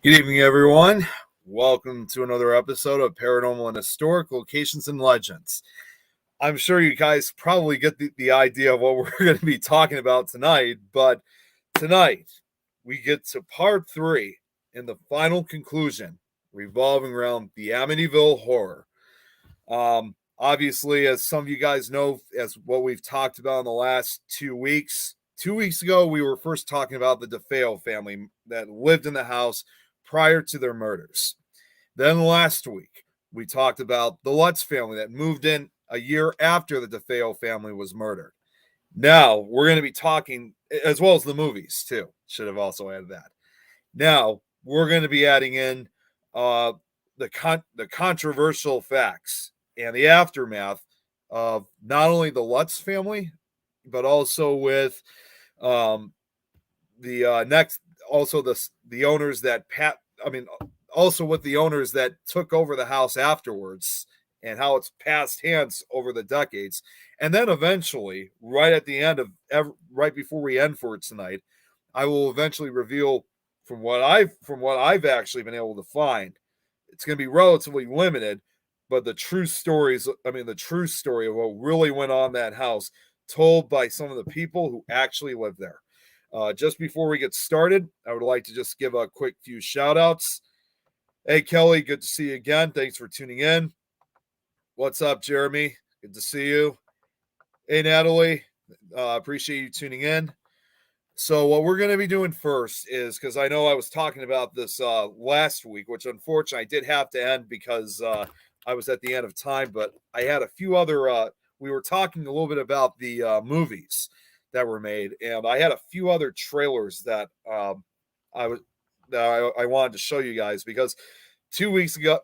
Good evening, everyone. Welcome to another episode of Paranormal and Historic Locations and Legends. I'm sure you guys probably get the idea of what we're going to be talking about tonight, but tonight we get to part three and the final conclusion revolving around the Amityville horror. Obviously, as some of you guys know, as what we've talked about in the last 2 weeks, 2 weeks ago, we were first talking about the DeFeo family that lived in the house prior to their murders. Then last week, we talked about the Lutz family that moved in a year after the DeFeo family was murdered. Now, we're going to be talking, as well as the movies, too. Should have also added that. Now, we're going to be adding in uh, the controversial facts and the aftermath of not only the Lutz family, but also with um, the next, also the owners that also with the owners that took over the house afterwards and how it's passed hands over the decades. And then eventually, right at the end of right before we end for tonight, I will eventually reveal from what I've actually been able to find. It's going to be relatively limited, but the true story of what really went on in that house, told by some of the people who actually lived there. Just before we get started, I would like to just give a quick few shout outs. Hey, Kelly, good to see you again. Thanks for tuning in. What's up, Jeremy? Good to see you. Hey, Natalie, appreciate you tuning in. So, what we're going to be doing first is, because I know I was talking about this last week, which unfortunately I did have to end because I was at the end of time, but I had a few other, we were talking a little bit about the movies that were made, and I had a few other trailers that I was I wanted to show you guys because 2 weeks ago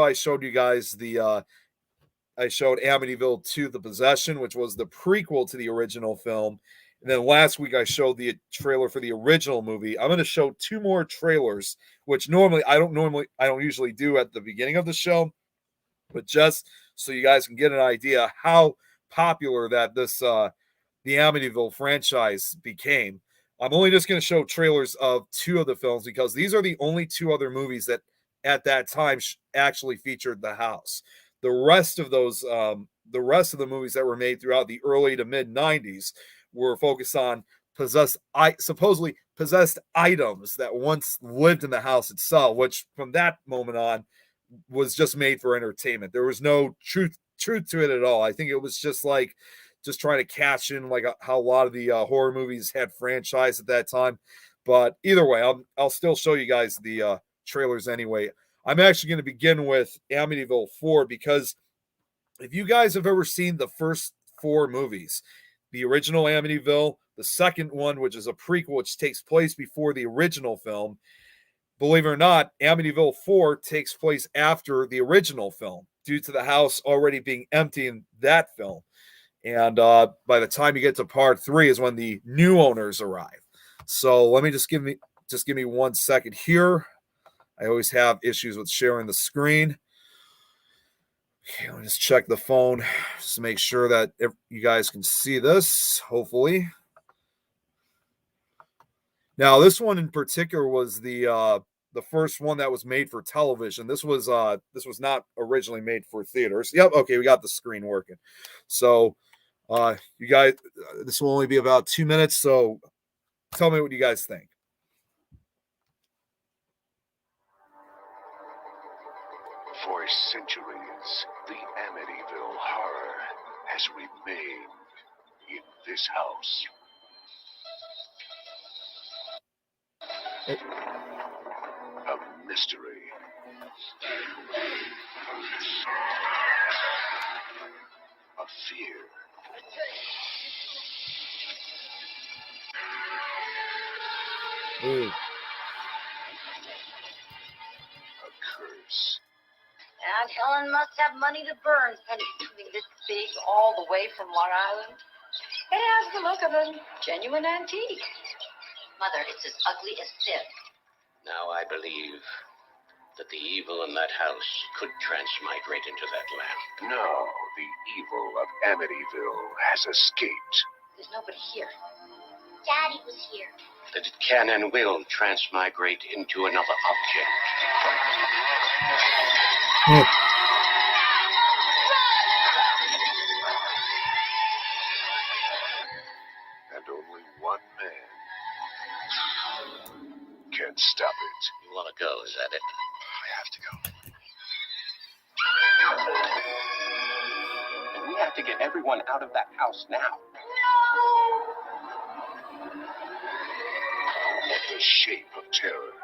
I showed you guys I showed Amityville 2 The Possession, which was the prequel to the original film. And then last week I showed the trailer for the original movie. I'm going to show two more trailers, which I don't usually do at the beginning of the show, but just so you guys can get an idea how popular that the Amityville franchise became. I'm only just going to show trailers of two of the films because these are the only two other movies that at that time actually featured the house. The rest of the movies that were made throughout the early to mid '90s were focused on supposedly possessed items that once lived in the house itself, which from that moment on was just made for entertainment. There was no truth to it at all. I think it was just trying to catch in how a lot of the horror movies had franchise at that time. But either way, I'll still show you guys the trailers anyway. I'm actually going to begin with Amityville 4 because if you guys have ever seen the first four movies, the original Amityville, the second one, which is a prequel, which takes place before the original film, believe it or not, Amityville 4 takes place after the original film due to the house already being empty in that film. And by the time you get to part three is when the new owners arrive. So let me just give me 1 second here. I always have issues with sharing the screen. Okay, let me just check the phone just to make sure that you guys can see this, hopefully. Now, this one in particular was the first one that was made for television. This was not originally made for theaters. Yep, okay, we got the screen working. So, you guys, this will only be about 2 minutes. So, tell me what you guys think. For centuries, the Amityville horror has remained in this house. A mystery. A fear. Ooh. A curse. And Helen must have money to burn, penny coming this big all the way from Long Island. It has the look of a genuine antique. Mother, it's as ugly as sin. Now I believe that the evil in that house could transmigrate into that lamp. Now the evil of Amityville has escaped. There's nobody here. Daddy was here. That it can and will transmigrate into another object. And only one man can stop it. You want to go, is that it? I have to go. We have to get everyone out of that house now. What the shape of terror?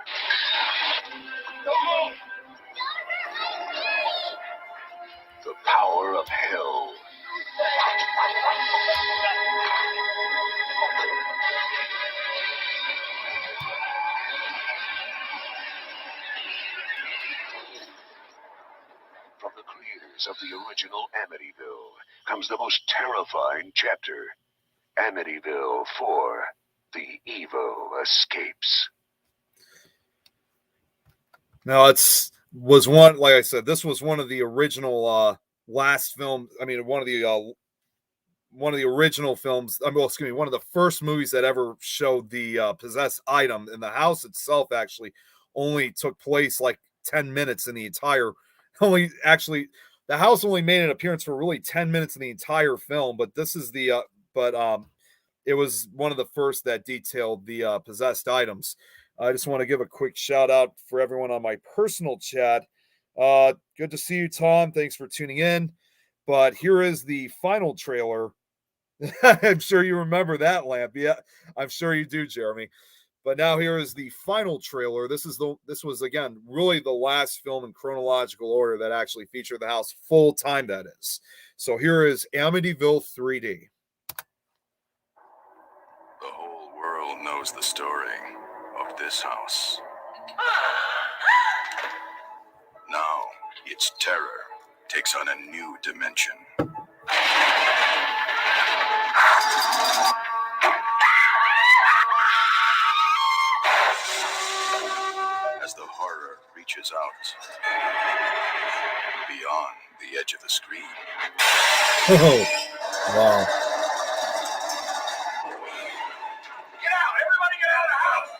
The power of hell. From the creators of the original Amityville comes the most terrifying chapter. Amityville 4, The Evil Escapes. Now was one, like I said, this was one of the original last film. I mean, one of the original films. Well, excuse me, one of the first movies that ever showed the possessed item. And the house itself actually only took place like 10 minutes in the entire. The house only made an appearance for really 10 minutes in the entire film. But this is the it was one of the first that detailed the possessed items. I just want to give a quick shout out for everyone on my personal chat. Good to see you, Tom. Thanks for tuning in. But here is the final trailer. I'm sure you remember that, Lamp. Yeah, I'm sure you do, Jeremy. But now here is the final trailer. This was again really the last film in chronological order that actually featured the house full time. That is. So here is Amityville 3D. The whole world knows the story of this house. Now, its terror takes on a new dimension. As the horror reaches out beyond the edge of the screen. Oh, wow. Get out! Everybody get out of the house!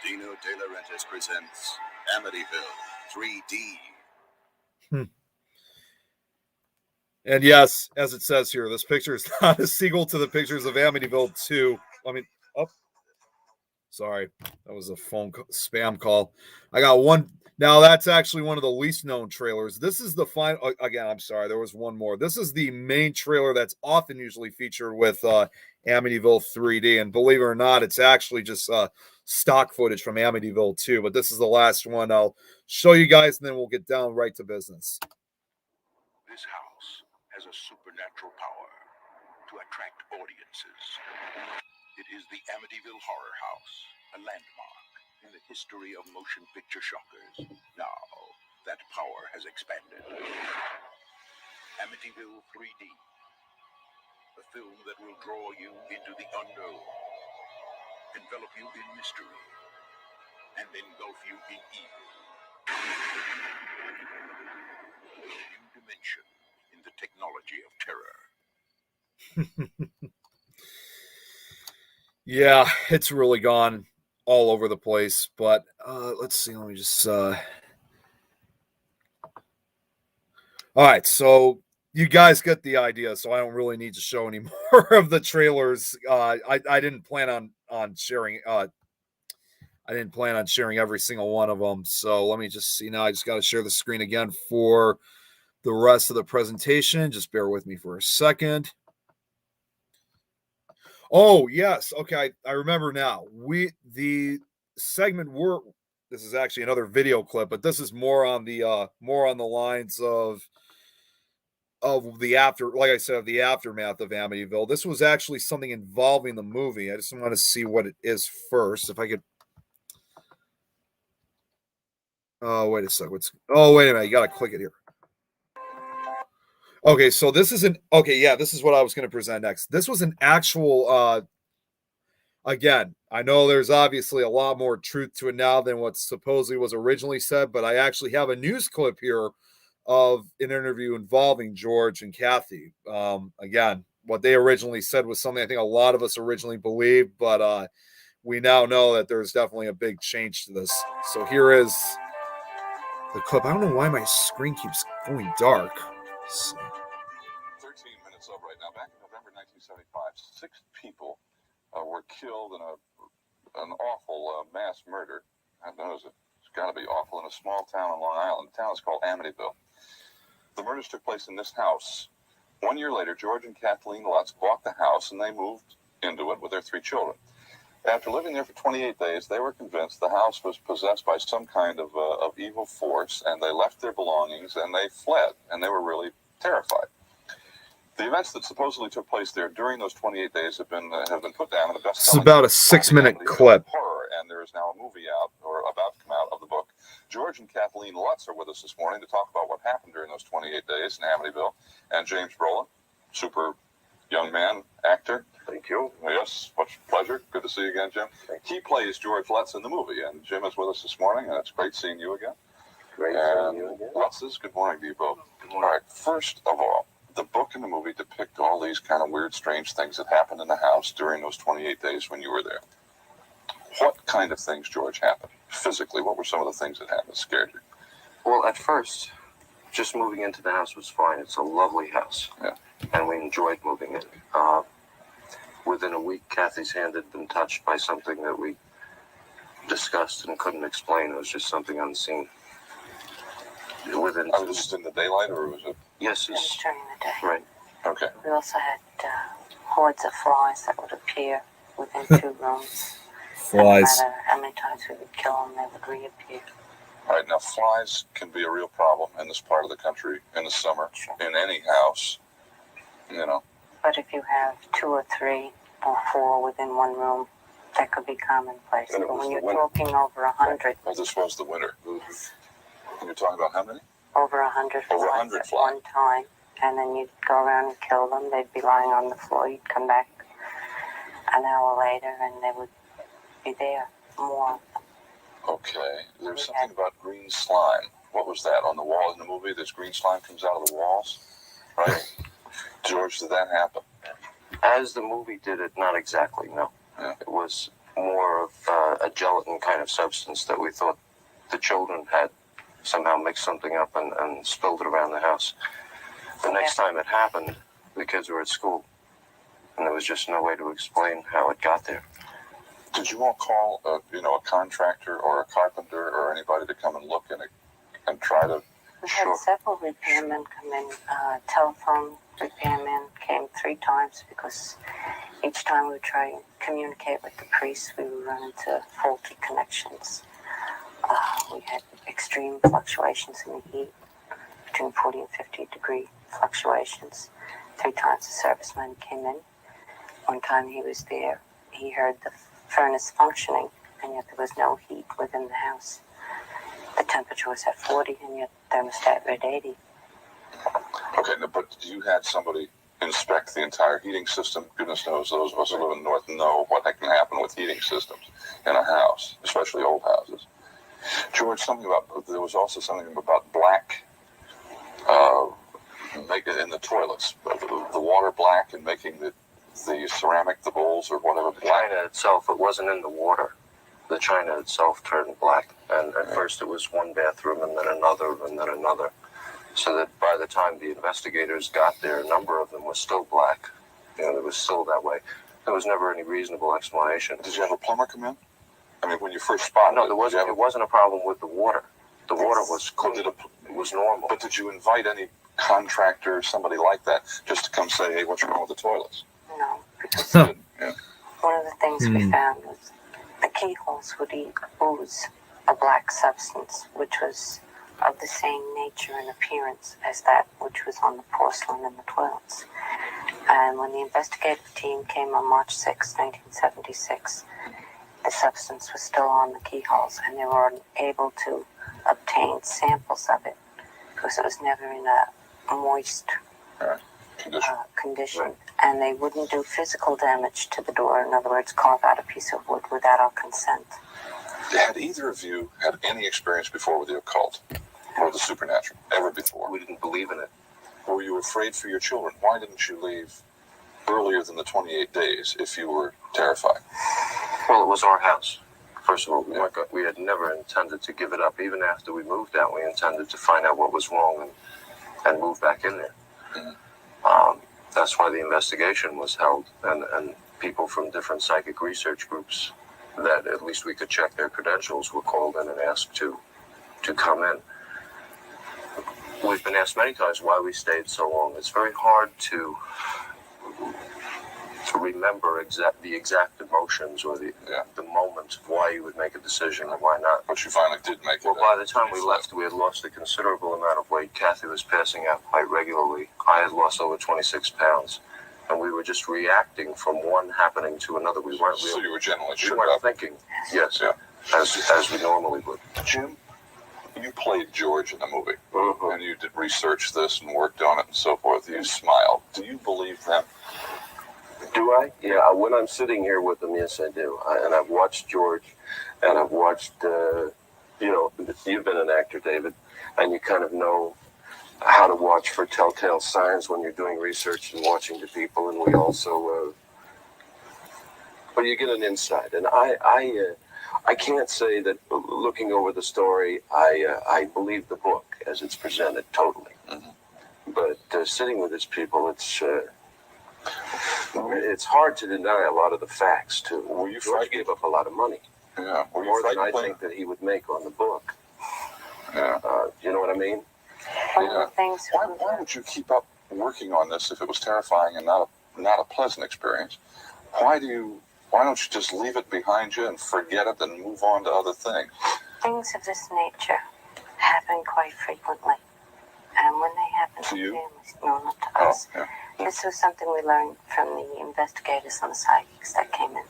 Dino De Laurentiis presents Amityville 3D. And yes, as it says here, this picture is not a sequel to the pictures of Amityville 2. I mean, sorry, that was a spam call. I got one. Now that's actually one of the least known trailers. This is the final. Again, I'm sorry, there was one more. This is the main trailer that's often usually featured with Amityville 3D. And believe it or not, it's actually just stock footage from Amityville 2. But this is the last one. I'll show you guys, and then we'll get down right to business. This house has a supernatural power to attract audiences. It is the Amityville Horror House, a landmark in the history of motion picture shockers. Now, that power has expanded. Amityville 3D, a film that will draw you into the unknown, envelop you in mystery, and engulf you in evil. A new dimension in the technology of terror. Yeah, it's really gone all over the place. But let's see. Let me just. All right, so you guys get the idea. So I don't really need to show any more of the trailers. I didn't plan on sharing. I didn't plan on sharing every single one of them. So let me just see now. I just got to share the screen again for the rest of the presentation. Just bear with me for a second. Oh, yes. Okay. I remember now. The segment this is actually another video clip, but this is more on the lines of the like I said, of the aftermath of Amityville. This was actually something involving the movie. I just want to see what it is first. If I could. Oh, wait a second. Oh, wait a minute. You got to click it here. Okay, so this is this is what I was going to present next. This was an actual again, I know there's obviously a lot more truth to it now than what supposedly was originally said, but I actually have a news clip here of an interview involving George and Kathy. Again, what they originally said was something I think a lot of us originally believed, but we now know that there's definitely a big change to this. So here is the clip. I don't know why my screen keeps going dark. So. 13 minutes of right now. Back in November 1975, 6 people were killed in an awful mass murder. I know it's got to be awful in a small town on Long Island. The town is called Amityville. The murders took place in this house. 1 year later, George and Kathleen Lutz bought the house and they moved into it with their 3 children. After living there for 28 days, they were convinced the house was possessed by some kind of evil force, and they left their belongings and they fled, and they were really terrified. The events that supposedly took place there during those 28 days have been put down in the best. It's about a 6-minute clip. Horror, and there is now a movie out, or about to come out, of the book. George and Kathleen Lutz are with us this morning to talk about what happened during those 28 days in Amityville. And James Brolin, super young man, actor. Thank you. Yes, much pleasure. Good to see you again, Jim. He plays George Lutz in the movie, and Jim is with us this morning, and it's great seeing you again. Great seeing you again. Lutzes, good morning to you both. Good morning. All right, first of all, the book and the movie depict all these kind of weird, strange things that happened in the house during those 28 days when you were there. What kind of things, George, happened? Physically, what were some of the things that happened that scared you? Well, at first, just moving into the house was fine. It's a lovely house. Yeah. And we enjoyed moving in. Within a week, Kathy's hand had been touched by something that we discussed and couldn't explain. It was just something unseen. Within Was it just in the daylight, or was it? Yes, It was during the day. right. Okay. We also had hordes of flies that would appear within 2 rooms. Flies. No matter how many times we would kill them, they would reappear. All right, now flies can be a real problem in this part of the country in the summer, Sure. in any house, you know. But if you have 2 or 3 or 4 within 1 room, that could be commonplace. And it But was when the you're winter. talking over 100, Well, this was the winter. yes, And you're talking about how many? over 100 Over flies 100 at flies. one time, and then you'd go around and kill them. They'd be lying on the floor. You'd come back an hour later, and they would be there more. Okay. There's something about green slime. What was that on the wall in the movie? This green slime comes out of the walls, right? George, did that happen? As the movie did it, not exactly, no. Yeah. It was more of a gelatin kind of substance that we thought the children had somehow mixed something up and spilled it around the house. The next time it happened, the kids were at school, and there was just no way to explain how it got there. Did you all call, a contractor or a carpenter or anybody to come and look and try to? We had Sure. several repairmen come in. Telephone repairman came 3 times because each time we would try and communicate with the priest, we would run into faulty connections. We had extreme fluctuations in the heat, between 40 and 50 degree fluctuations. 3 times the serviceman came in. One time he was there, he heard the furnace functioning, and yet there was no heat within the house. The temperature was at 40, and yet the thermostat read 80. Okay, no, but you had somebody inspect the entire heating system. Goodness knows those of us who live in the north know what can happen with heating systems in a house, especially old houses. George, there was also something about black, make it in the toilets, the water black and making the ceramic, the bowls or whatever The black. china itself, it wasn't in the water. The china itself turned black, and at first it was one bathroom and then another and then another. So that by the time the investigators got there, a number of them was still black. It was still that way. There was never any reasonable explanation. Did you have a plumber come in? I mean, when you first spotted No, it, there wasn't. It wasn't a problem with the water. The water was But clean. did It was normal. But did you invite any contractor, somebody like that, just to come say, hey, what's wrong with the toilets? No, because Yeah. one of the things we found was the keyholes would ooze a black substance, which was of the same nature and appearance as that which was on the porcelain in the toilets. And when the investigative team came on March 6, 1976, the substance was still on the keyholes, and they were able to obtain samples of it because it was never in a moist condition, and they wouldn't do physical damage to the door. In other words, carve out a piece of wood without our consent. Had either of you had any experience before with the occult or the supernatural? Ever before? We didn't believe in it. Were you afraid for your children? Why didn't you leave earlier than the 28 days if you were terrified? Well, it was our house. First of all, we had never intended to give it up. Even after we moved out, we intended to find out what was wrong and move back in there. Mm-hmm. That's why the investigation was held, and people from different psychic research groups that at least we could check their credentials were called in and asked to come in. We've been asked many times why we stayed so long. It's very hard to remember the exact emotions or the moment of why you would make a decision and why not. But you finally did make it. Well, by the time we left, we had lost a considerable amount of weight. Kathy was passing out quite regularly. I had lost over 26 pounds. And we were just reacting from one happening to another. We weren't So you were generally we weren't thinking, yes, as we normally would. Jim, you played George in the movie, Mm-hmm. and you did research this and worked on it and so forth. You smiled. Do you believe that? Do I? Yeah, when I'm sitting here with them, yes, I do. And I've watched George, and I've watched, you've been an actor, David, and you kind of know how to watch for telltale signs when you're doing research and watching the people. And we also, but you get an insight. And I can't say that looking over the story, I believe the book as it's presented totally. Mm-hmm. But sitting with these people, it's hard to deny a lot of the facts too. George gave up a lot of money. Yeah. More than I think that he would make on the book. Yeah. You know what I mean? One of the things. Why would you keep up working on this if it was terrifying and not a pleasant experience? Why don't you just leave it behind you and forget it and move on to other things? Things of this nature happen quite frequently. And when they happen to you? families, no, not to us. Yeah. This was something we learned from the investigators and the psychics that came in.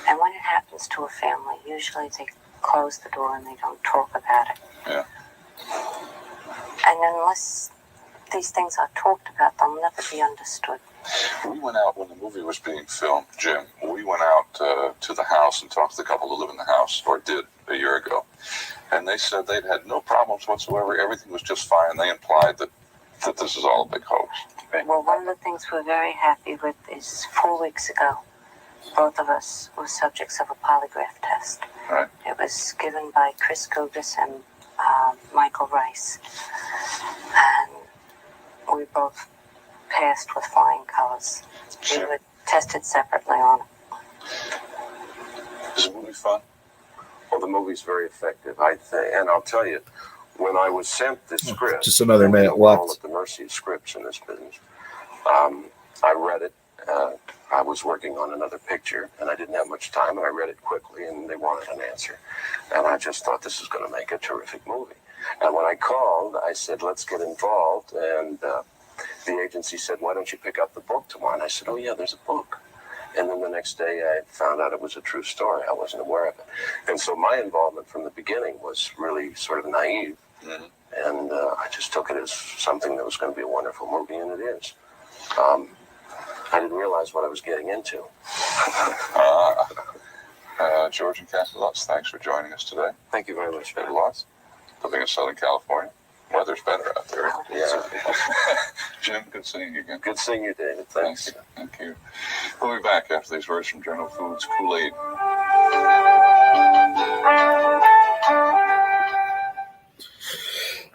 And when it happens to a family, usually they close the door and they don't talk about it. Yeah. And unless these things are talked about, they'll never be understood. We went out when the movie was being filmed, Jim. We went out to the house and talked to the couple who live in the house, or did a year ago. And they said they'd had no problems whatsoever. Everything was just fine. They implied that this is all a big hoax. Well, one of the things we're very happy with is 4 weeks ago, both of us were subjects of a polygraph test. Right. It was given by Chris Gugas and Michael Rice. And we both passed with flying colors. We were tested separately on it. Is the movie fun? Well, the movie's very effective, I think. And I'll tell you, when I was sent the script, Just another minute we're left. all at the mercy of scripts in this business. I read it. I was working on another picture, and I didn't have much time, and I read it quickly, and they wanted an answer. And I just thought this is going to make a terrific movie. And when I called, I said, let's get involved. And the agency said, why don't you pick up the book tomorrow? And I said, oh, yeah, there's a book. And then the next day, I found out it was a true story. I wasn't aware of it. And so my involvement from the beginning was really sort of naive. Mm-hmm. And I just took it as something that was going to be a wonderful movie, and it is. I didn't realize what I was getting into. George and Kathy Lutz, thanks for joining us today. Thank you very much, David David. Lutz, living in Southern California. Weather's better out there. Yeah. Jim, good seeing you again. Good seeing you, David. Thanks. Thank you. We'll be back after these words from General Foods Kool-Aid.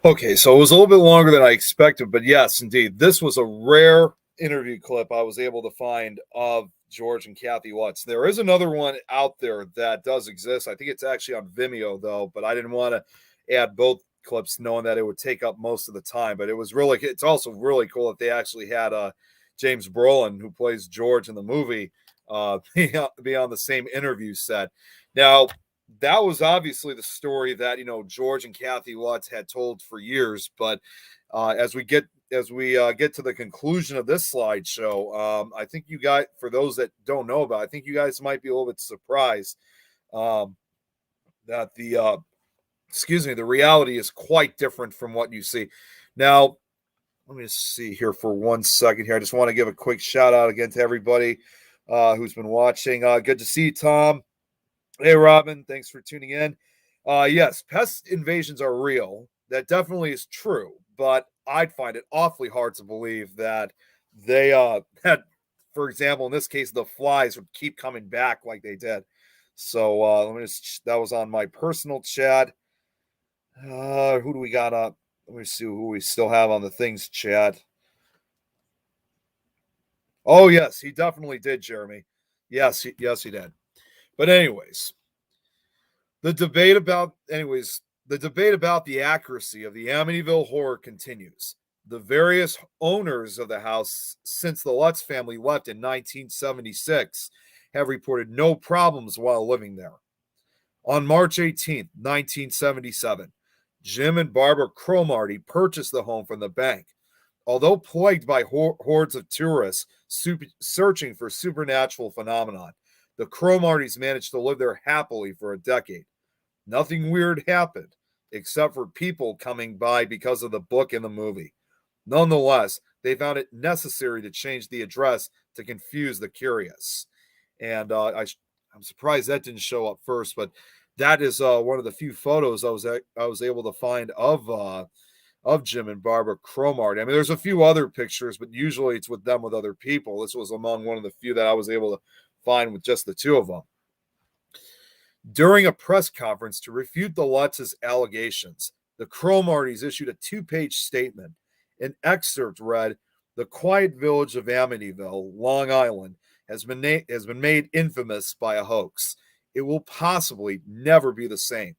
Okay, so it was a little bit longer than I expected, but yes, indeed, this was a rare interview clip I was able to find of George and Kathy Lutz. There is another one out there that does exist. I think it's actually on Vimeo, though, but I didn't want to add both clips knowing that it would take up most of the time. But it's also really cool that they actually had James Brolin, who plays George in the movie, be on the same interview set. Now, that was obviously the story that George and Kathy Lutz had told for years. But as we get to the conclusion of this slideshow, I think you guys, for those that don't know about it, I think you guys might be a little bit surprised that the reality is quite different from what you see. Now, let me just see here for 1 second here. I just want to give a quick shout out again to everybody who's been watching. Good to see you, Tom. Hey, Robin, thanks for tuning in. Yes, pest invasions are real. That definitely is true, but I'd find it awfully hard to believe that they, that, for example, in this case, the flies would keep coming back like they did. So let me just, that was on my personal chat. Who do we got up? Let me see who we still have on the things chat. Oh, yes, he definitely did, Jeremy. Yes, yes, he did. But anyways, the debate about the accuracy of the Amityville horror continues. The various owners of the house since the Lutz family left in 1976 have reported no problems while living there. On March 18th, 1977, Jim and Barbara Cromartie purchased the home from the bank. Although plagued by hordes of tourists searching for supernatural phenomenon, the Cromarties managed to live there happily for a decade. Nothing weird happened, except for people coming by because of the book and the movie. Nonetheless, they found it necessary to change the address to confuse the curious. And I'm surprised that didn't show up first, but that is one of the few photos I was able to find of Jim and Barbara Cromartie. I mean, there's a few other pictures, but usually it's with them with other people. This was among one of the few that I was able to find with just the two of them. During a press conference to refute the Lutz's allegations, the Cromarties issued a 2-page statement. An excerpt read, "The quiet village of Amityville, Long Island, has been made infamous by a hoax. It will possibly never be the same.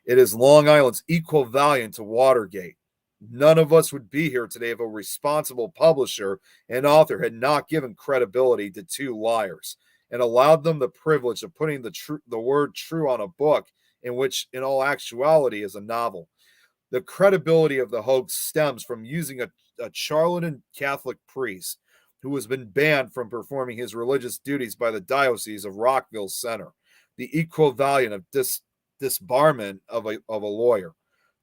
It is Long Island's equivalent to Watergate. None of us would be here today if a responsible publisher and author had not given credibility to two liars and allowed them the privilege of putting the word true on a book in which, in all actuality, is a novel. The credibility of the hoax stems from using a charlatan Catholic priest who has been banned from performing his religious duties by the Diocese of Rockville Center, the equivalent of disbarment of a lawyer.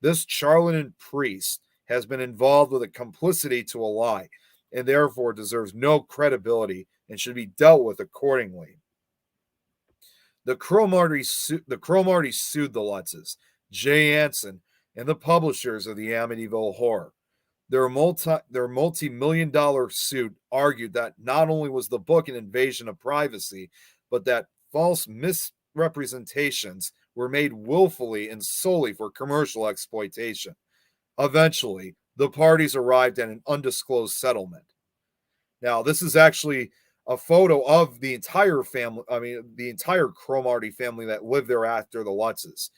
This charlatan priest has been involved with a complicity to a lie and therefore deserves no credibility and should be dealt with accordingly." The Cromarties sued the Lutzes, Jay Anson, and the publishers of the Amityville Horror. Their multi-million-dollar suit argued that not only was the book an invasion of privacy, but that false misrepresentations were made willfully and solely for commercial exploitation. Eventually, the parties arrived at an undisclosed settlement. Now, this is actually a photo of the entire family, the entire Cromartie family that lived there after the Lutzes.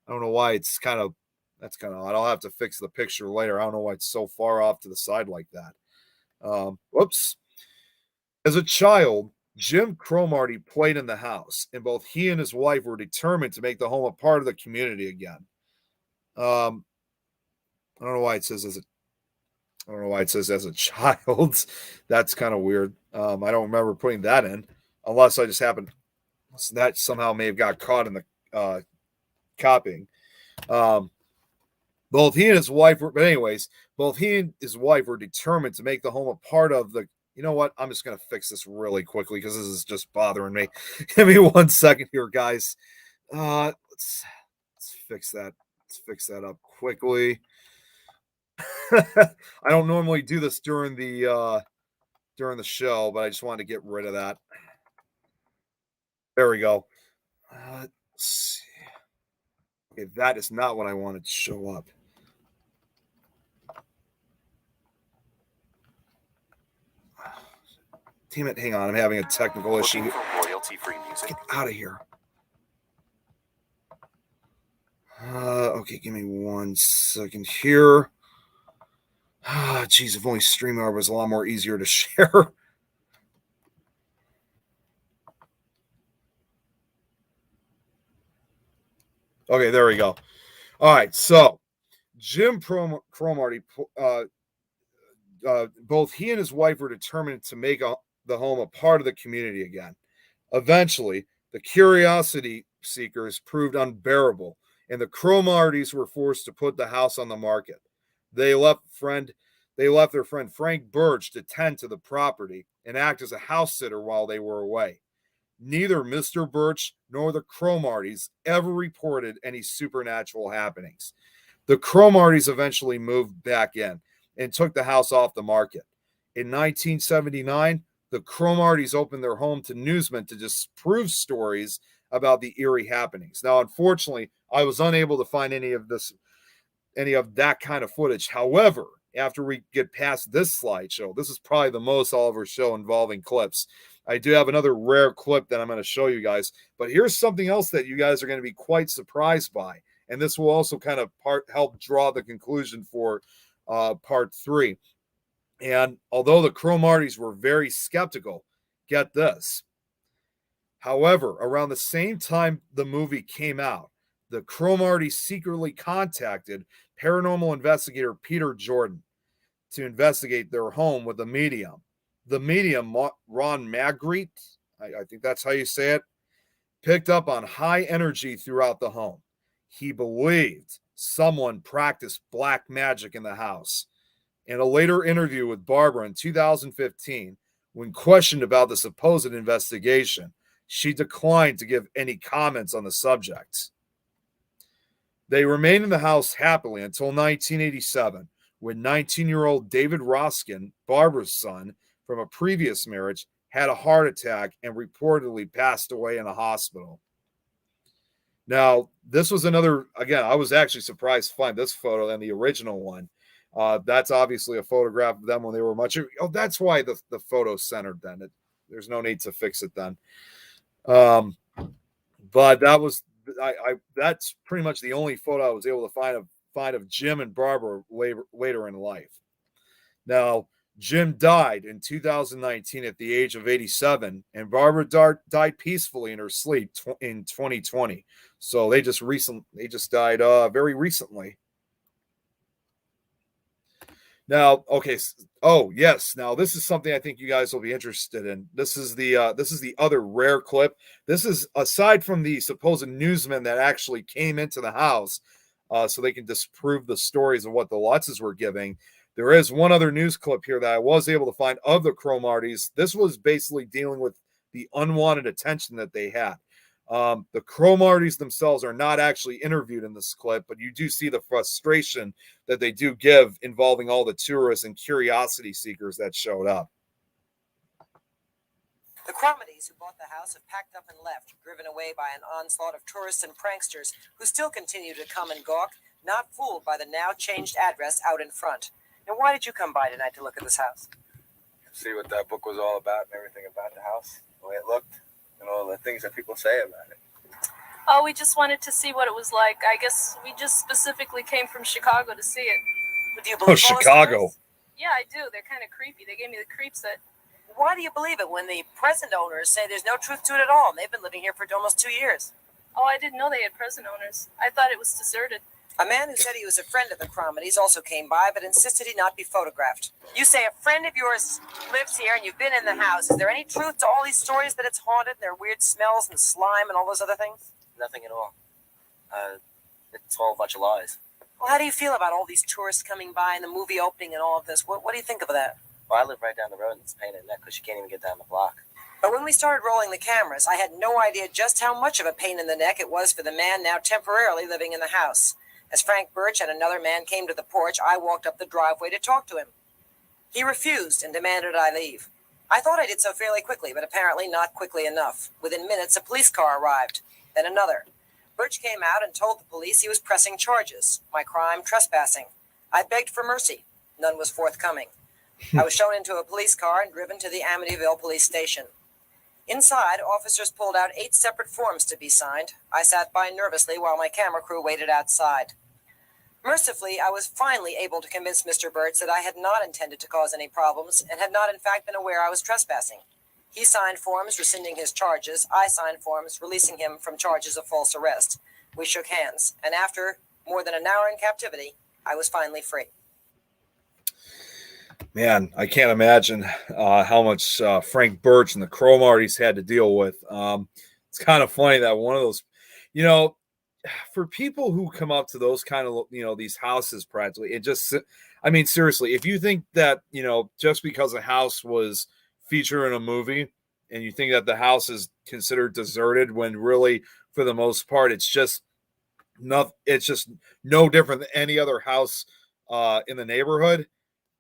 I don't know why that's kind of odd. I'll have to fix the picture later. I don't know why it's so far off to the side like that. Whoops. As a child, Jim Cromartie played in the house, and both he and his wife were determined to make the home a part of the community again. I don't know why it says as a child. That's kind of weird. I don't remember putting that in, unless I just happened. That somehow may have got caught in the copying. Both he and his wife were determined to make the home a part of the. You know what? I'm just going to fix this really quickly because this is just bothering me. Give me 1 second here, guys. Let's fix that. Let's fix that up quickly. I don't normally do this during the show, but I just wanted to get rid of that. There we go. Let's see. Okay, that is not what I wanted to show up. Damn it, hang on. I'm having a technical issue. Royalty-free music. Get out of here. Okay, give me 1 second here. Geez, if only StreamYard was a lot more easier to share. Okay, there we go. All right, so Jim Cromartie, both he and his wife were determined to make the home a part of the community again. Eventually, the curiosity seekers proved unbearable, and the Cromarties were forced to put the house on the market. They left friend They left their friend Frank Birch to tend to the property and act as a house sitter while they were away. Neither Mr. Birch nor the Cromartys ever reported any supernatural happenings. The Cromartys eventually moved back in and took the house off the market. In 1979, the Cromartys opened their home to newsmen to disprove stories about the eerie happenings. Now, unfortunately, I was unable to find any of that kind of footage. However, after we get past this slideshow, this is probably the most Oliver's show involving clips. I do have another rare clip that I'm going to show you guys, but here's something else that you guys are going to be quite surprised by, and this will also kind of help draw the conclusion for part 3. And although the Cromartys were very skeptical, get this. However, around the same time the movie came out, the Cromartys secretly contacted paranormal investigator Peter Jordan to investigate their home with a medium. The medium, Ron Magritte, I think that's how you say it, picked up on high energy throughout the home. He believed someone practiced black magic in the house. In a later interview with Barbara in 2015, when questioned about the supposed investigation, she declined to give any comments on the subject. They remained in the house happily until 1987, when 19-year-old David Roskin, Barbara's son from a previous marriage, had a heart attack and reportedly passed away in a hospital. Now, this was another, again, I was actually surprised to find this photo than the original one. That's obviously a photograph of them when they were much. Oh, that's why the photo's centered then. There's no need to fix it then. But that was, that's pretty much the only photo I was able to find of Jim and Barbara later in life. Now, Jim died in 2019 at the age of 87, and Barbara died peacefully in her sleep in 2020. So they just died very recently. Now, okay. Oh, yes. Now, this is something I think you guys will be interested in. This is the other rare clip. This is aside from the supposed newsmen that actually came into the house, so they can disprove the stories of what the Lutzes were giving. There is one other news clip here that I was able to find of the Cromartys. This was basically dealing with the unwanted attention that they had. The Cromartys themselves are not actually interviewed in this clip, but you do see the frustration that they do give involving all the tourists and curiosity seekers that showed up. The Cromartys who bought the house have packed up and left, driven away by an onslaught of tourists and pranksters who still continue to come and gawk, not fooled by the now changed address out in front. Now, why did you come by tonight to look at this house? See what that book was all about and everything about the house, the way it looked, and all the things that people say about it. Oh, we just wanted to see what it was like. I guess we just specifically came from Chicago to see it. But do you believe Chicago. Yeah, I do. They're kind of creepy. They gave me the creeps that... Why do you believe it when the present owners say there's no truth to it at all? And they've been living here for almost 2 years. Oh, I didn't know they had present owners. I thought it was deserted. A man who said he was a friend of the Cromartys also came by, but insisted he not be photographed. You say a friend of yours lives here and you've been in the house. Is there any truth to all these stories that it's haunted and there are weird smells and slime and all those other things? Nothing at all. It's all a bunch of lies. Well, how do you feel about all these tourists coming by and the movie opening and all of this? What do you think of that? Well, I live right down the road and it's a pain in the neck because you can't even get down the block. But when we started rolling the cameras, I had no idea just how much of a pain in the neck it was for the man now temporarily living in the house. As Frank Birch and another man came to the porch, I walked up the driveway to talk to him. He refused and demanded I leave. I thought I did so fairly quickly, but apparently not quickly enough. Within minutes, a police car arrived, then another. Birch came out and told the police he was pressing charges. My crime, trespassing. I begged for mercy. None was forthcoming. I was shown into a police car and driven to the Amityville police station. Inside, officers pulled out 8 separate forms to be signed. I sat by nervously while my camera crew waited outside. Mercifully, I was finally able to convince Mr. Birch that I had not intended to cause any problems and had not in fact been aware I was trespassing. He signed forms rescinding his charges. I signed forms releasing him from charges of false arrest. We shook hands, and after more than an hour in captivity, I was finally free. Man, I can't imagine how much Frank Birch and the Cromartys had to deal with. It's kind of funny that one of those, for people who come up to those kind of, these houses practically, it just, I mean, seriously, if you think that, just because a house was featured in a movie and you think that the house is considered deserted when really, for the most part, it's just no different than any other house in the neighborhood,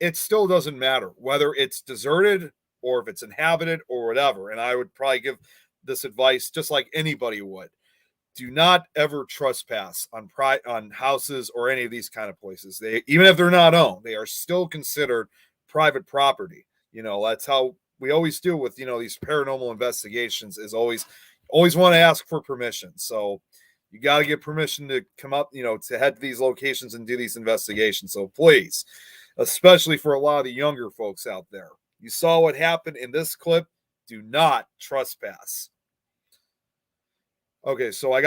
it still doesn't matter whether it's deserted or if it's inhabited or whatever. And I would probably give this advice just like anybody would. Do not ever trespass on houses or any of these kind of places. They, even if they're not owned, they are still considered private property. That's how we always do with these paranormal investigations. Is always want to ask for permission. So you got to get permission to come up, to head to these locations and do these investigations. So please, especially for a lot of the younger folks out there, you saw what happened in this clip. Do not trespass. Okay, so I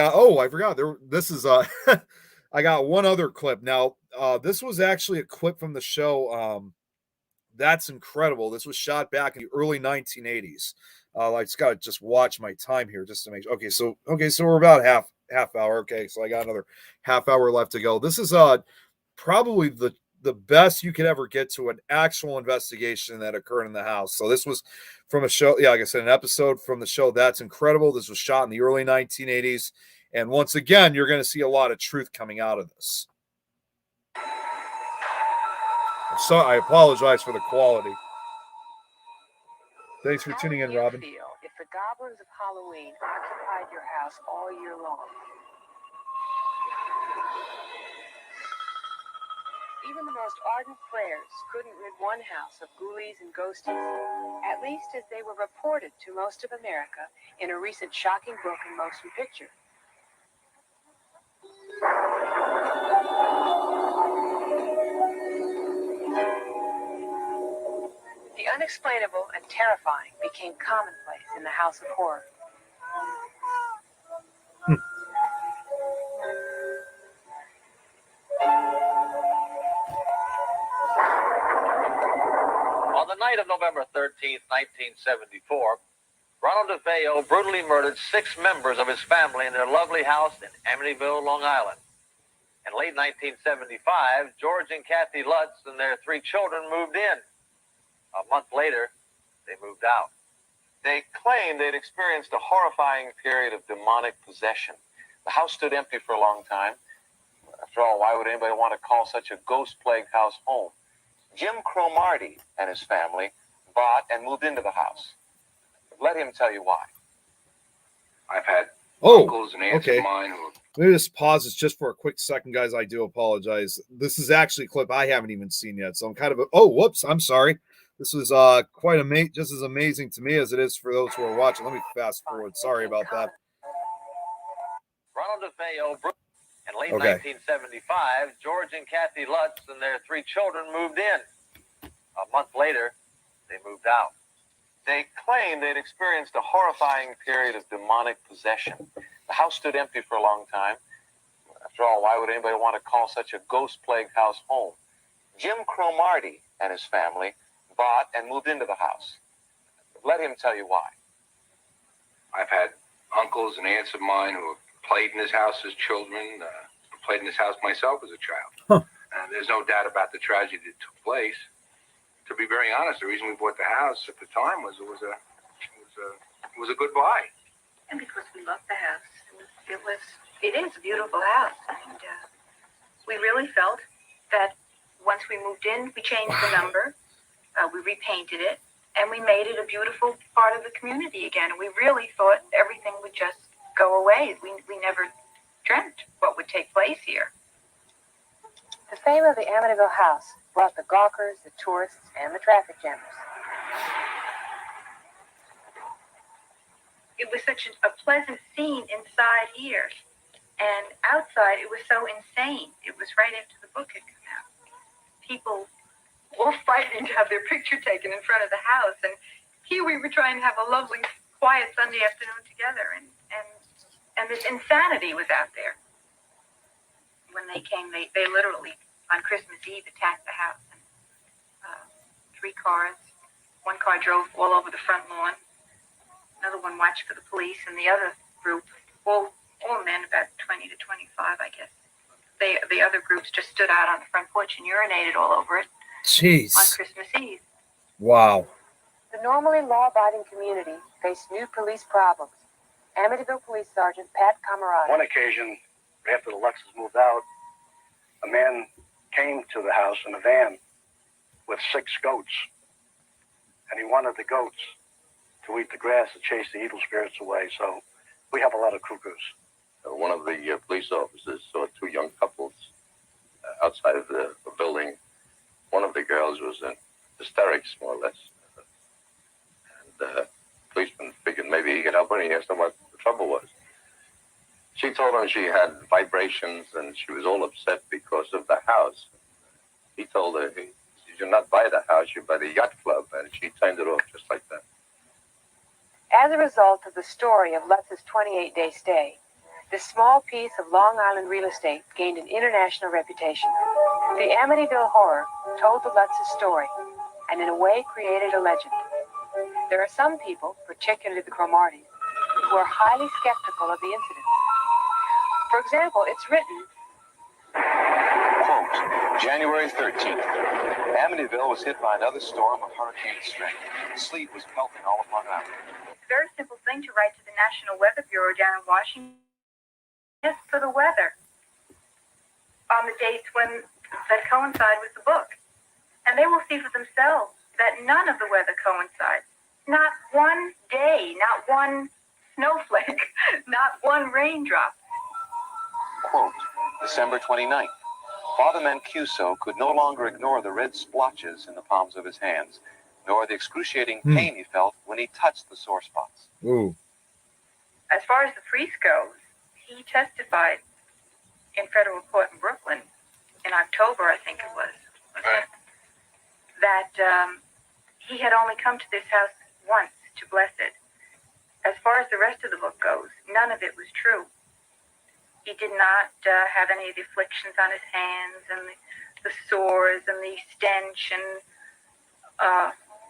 forgot this is I got one other clip. Now, this was actually a clip from the show That's Incredible. This was shot back in the early 1980s. I just got to just watch my time here just to make sure. Okay, so we're about half hour. Okay, so I got another half hour left to go. This is probably the best you could ever get to an actual investigation that occurred in the house. So this was from a show, like I said, an episode from the show That's Incredible. This was shot in the early 1980s. And once again, you're going to see a lot of truth coming out of this. So I apologize for the quality. Thanks for tuning in, Robin. Feel if the goblins of Halloween occupied your house all year long? Even the most ardent prayers couldn't rid one house of ghoulies and ghosties, at least as they were reported to most of America in a recent shocking book and motion picture. The unexplainable and terrifying became commonplace in the House of Horror. On the night of November 13th, 1974, Ronald DeFeo brutally murdered 6 members of his family in their lovely house in Amityville, Long Island. In late 1975, George and Kathy Lutz and their 3 children moved in. A month later, they moved out. They claimed they'd experienced a horrifying period of demonic possession. The house stood empty for a long time. After all, why would anybody want to call such a ghost-plagued house home? Jim Cromartie and his family bought and moved into the house. Let him tell you why. I've had uncles and aunts okay. of mine who... Let me just pause this just for a quick second, guys. I do apologize. This is actually a clip I haven't even seen yet, so I'm kind of whoops, I'm sorry. This was quite just as amazing to me as it is for those who are watching. Let me fast forward. Sorry about that. Ronald DeFeo. In late 1975, George and Kathy Lutz and their 3 children moved in. A month later, they moved out. They claimed they'd experienced a horrifying period of demonic possession. The house stood empty for a long time. After all, why would anybody want to call such a ghost-plagued house home? Jim Cromartie and his family bought and moved into the house. Let him tell you why. I've had uncles and aunts of mine who have played in this house as children, played in this house myself as a child. Huh. And there's no doubt about the tragedy that took place. To be very honest, the reason we bought the house at the time was it was a good buy. And because we loved the house. It is a beautiful house. And we really felt that once we moved in, we changed the number, we repainted it, and we made it a beautiful part of the community again. We really thought everything would just go away. We never dreamt what would take place here. The fame of the Amityville house brought the gawkers, the tourists, and the traffic jammers. It was such a pleasant scene inside here, and outside it was so insane. It was right after the book had come out. People were fighting to have their picture taken in front of the house, and here we were trying to have a lovely, quiet Sunday afternoon together, and this insanity was out there. When they came, they literally, on Christmas Eve, attacked the house. And, 3 cars. 1 car drove all over the front lawn. Another one watched for the police, and the other group all all men about 20 to 25, I guess. The other groups just stood out on the front porch and urinated all over it Jeez. on Christmas Eve. Wow. The normally law-abiding community faced new police problems. Amityville Police Sergeant Pat Camarada. One occasion, after the Luxes moved out, a man came to the house in a van with 6 goats, and he wanted the goats to eat the grass to chase the evil spirits away. So we have a lot of cuckoos. One of the police officers saw 2 young couples outside of the building. One of the girls was in hysterics, more or less. And the policeman figured maybe he could help her, and he asked her what the trouble was. She told him she had vibrations, and she was all upset because of the house. He told her, you should not buy the house, you buy the yacht club, and she turned it off just like that. As a result of the story of Lutz's 28-day stay, this small piece of Long Island real estate gained an international reputation. The Amityville Horror told the Lutz's story, and in a way created a legend. There are some people, particularly the Cromartys, who are highly skeptical of the incident. For example, it's written, quote, January 13th. Amityville was hit by another storm of hurricane strength. Sleet was pelting all of Long Island. It's a very simple thing to write to the National Weather Bureau down in Washington, just for the weather, on the dates that coincide with the book. And they will see for themselves that none of the weather coincides. Not one day, not one snowflake, not one raindrop. Quote, December 29th. Father Mancuso could no longer ignore the red splotches in the palms of his hands, nor the excruciating pain he felt when he touched the sore spots. Ooh. As far as the priest goes, he testified in federal court in Brooklyn in October, I think it was, that he had only come to this house once to bless it. As far as the rest of the book goes, none of it was true. He did not have any of the afflictions on his hands and the sores and the stench and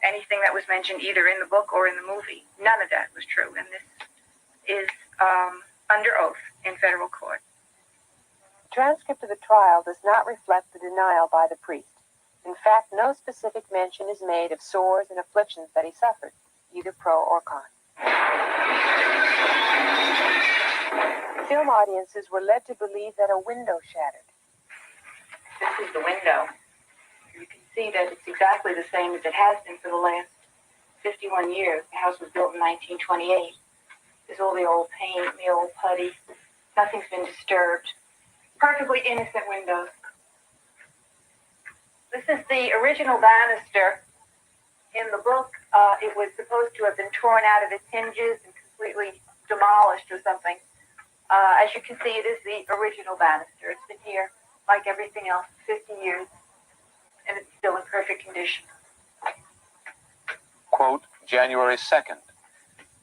anything that was mentioned either in the book or in the movie. None of that was true, and this is under oath in federal court. the transcript of the trial does not reflect the denial by the priest. In fact, no specific mention is made of sores and afflictions that he suffered, either pro or con. Film audiences were led to believe that a window shattered. This is the window. You can see that it's exactly the same as it has been for the last 51 years. The house was built in 1928. There's all the old paint, the old putty. Nothing's been disturbed. Perfectly innocent windows. This is the original banister. In the book, it was supposed to have been torn out of its hinges and completely demolished or something. As you can see, it is the original banister. It's been here, like everything else, 50 years, and it's still in perfect condition. Quote, January 2nd.